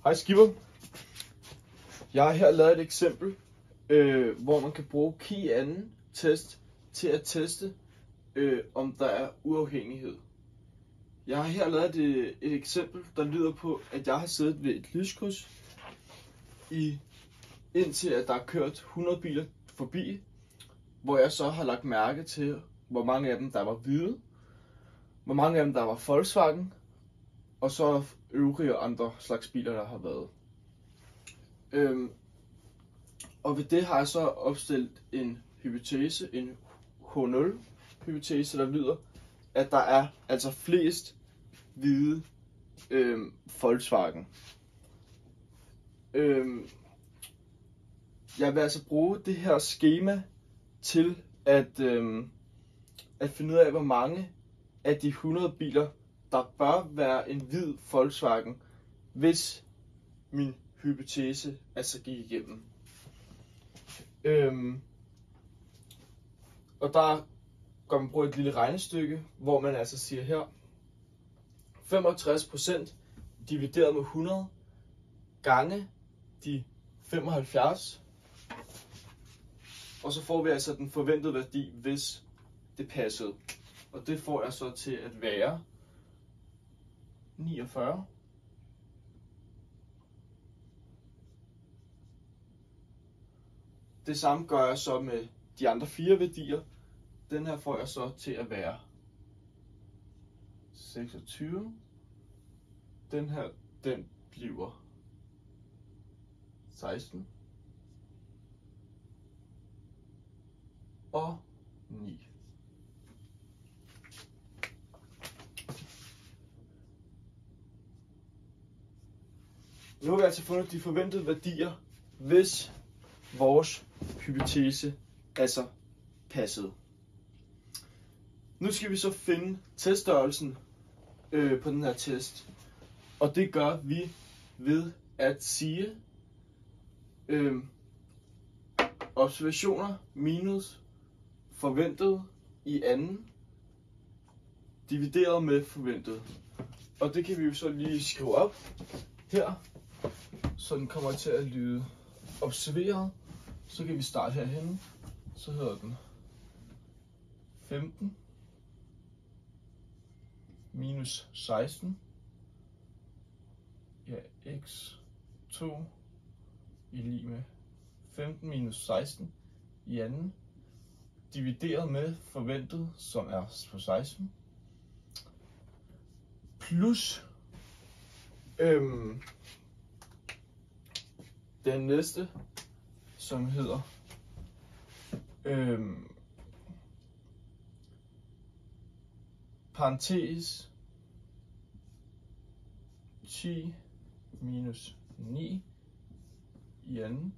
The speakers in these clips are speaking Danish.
Hej Skipper. Jeg har her lavet et eksempel, hvor man kan bruge key-anden test til at teste, om der er uafhængighed. Jeg har her lavet et eksempel, der lyder på, at jeg har siddet ved et lyskryds, indtil at der er kørt 100 biler forbi, hvor jeg så har lagt mærke til, hvor mange af dem der var hvide, hvor mange af dem der var Volkswagen, og så øvrige andre slags biler, der har været. Og ved det har jeg så opstillet en hypotese, en H0-hypotese, der lyder, at der er altså flest hvide Volkswagen. Jeg vil altså bruge det her skema til at finde ud af, hvor mange af de 100 biler, der bør være en hvid Volkswagen, hvis min hypotese altså gik igennem. Og der går man bruge et lille regnestykke, hvor man altså siger her, 65% divideret med 100 gange de 75, og så får vi altså den forventede værdi, hvis det passede. Og det får jeg så til at være 49. Det samme gør jeg så med de andre 4 værdier. Den her får jeg så til at være 26. Den her, den bliver 16. Og 9. Nu har vi altså fundet de forventede værdier, hvis vores hypotese altså passede. Nu skal vi så finde teststørrelsen på den her test. Og det gør vi ved at sige observationer minus forventet i anden divideret med forventet. Og det kan vi jo så lige skrive op her, så den kommer til at lyde observeret. Så kan vi starte herhenne. Så hedder den 15 minus 16. Ja, x2 i lig med 15 minus 16 i anden, divideret med forventet, som er på 16, plus den næste, som hedder parentes 10 minus 9 i anden,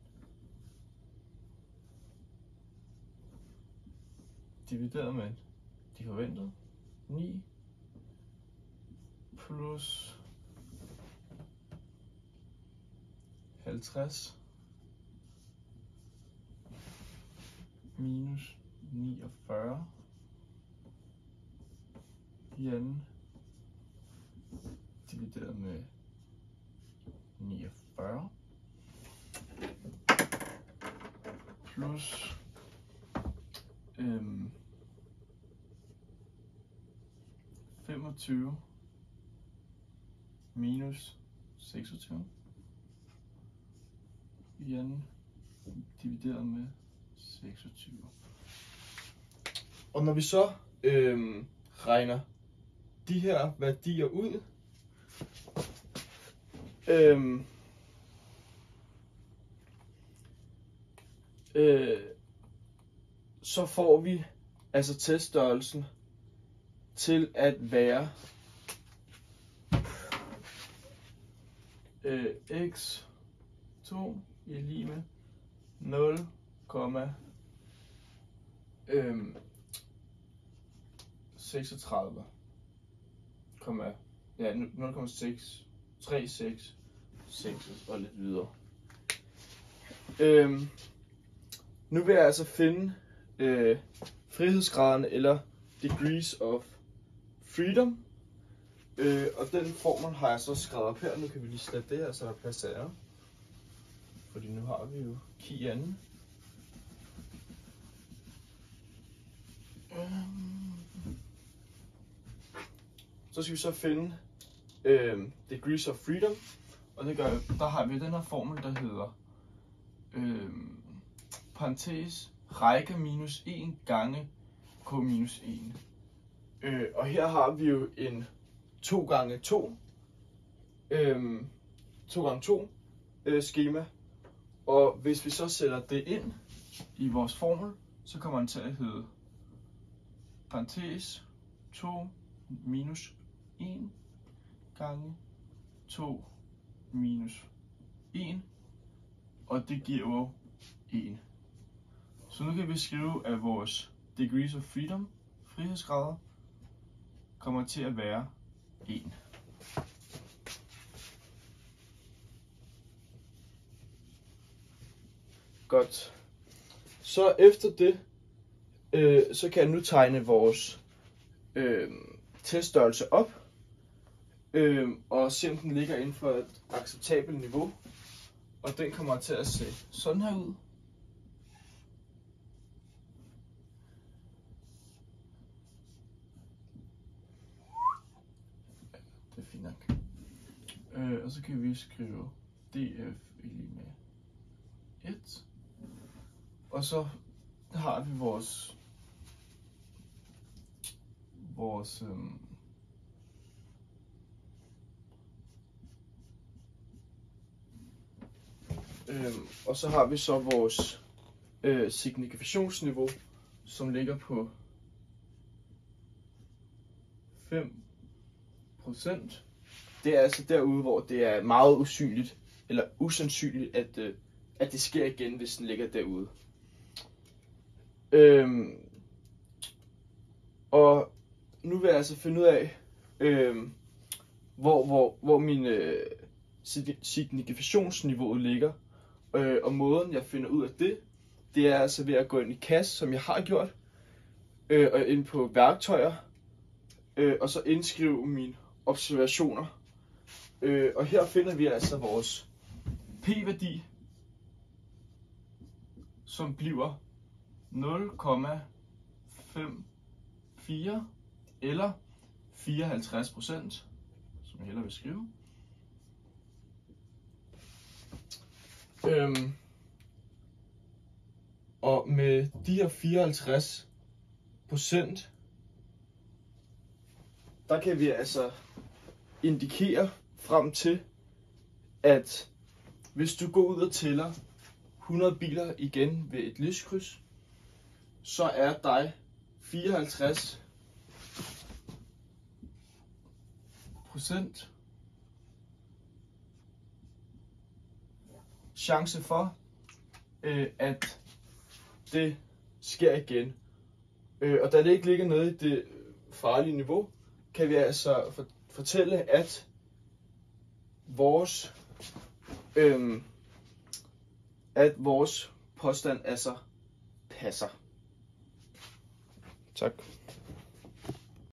divideret med de forventede 9 plus 50 minus 49 i anden, divideret med 49 plus 25 minus 26 i anden, divideret med 26. Og når vi så regner de her værdier ud, så får vi altså teststørrelsen til at være x2 i lig med 0,36, ja, 0,636 og lidt videre. Nu vil jeg altså finde frihedsgraderne eller degrees of freedom Og den formel har jeg så skrevet op her. Nu kan vi lige slette det her, så der er plads til jer. Fordi nu har vi jo key'en. Så skal vi så finde degrees of freedom. Og det gør, der har vi den her formel, der hedder parentes række minus 1 gange k minus 1. Og her har vi jo en 2 gange 2 skema. Og hvis vi så sætter det ind i vores formel, så kommer den til at hedde parentes 2 minus 1 gange 2 minus 1, og det giver jo 1. Så nu kan vi skrive, at vores degrees of freedom, frihedsgrader, kommer til at være 1. Godt. Så efter det, så kan jeg nu tegne vores teststørrelse op, og se om den ligger inden for et acceptabelt niveau. Og den kommer til at se sådan her ud. Det er fint nok. Og så kan vi skrive df i lige med 1. Og så har vi vores og så har vi så vores signifikationsniveau, som ligger på 5%. Det er altså derude, hvor det er meget usynligt, eller usandsynligt, at det sker igen, hvis den ligger derude. Og nu vil jeg altså finde ud af, hvor min signifikationsniveau ligger. Og måden jeg finder ud af det er altså ved at gå ind i CAS, som jeg har gjort, og ind på værktøjer, og så indskrive mine observationer. Og her finder vi altså vores p-værdi, som bliver 0,54 eller 54%, som jeg hellere vil skrive. Og med de her 54%, der kan vi altså indikere frem til, at hvis du går ud og tæller 100 biler igen ved et lyskryds, så er dig 54% chance for, at det sker igen. Og da det ikke ligger nede i det farlige niveau, kan vi altså fortælle, at vores påstand altså passer. Tak.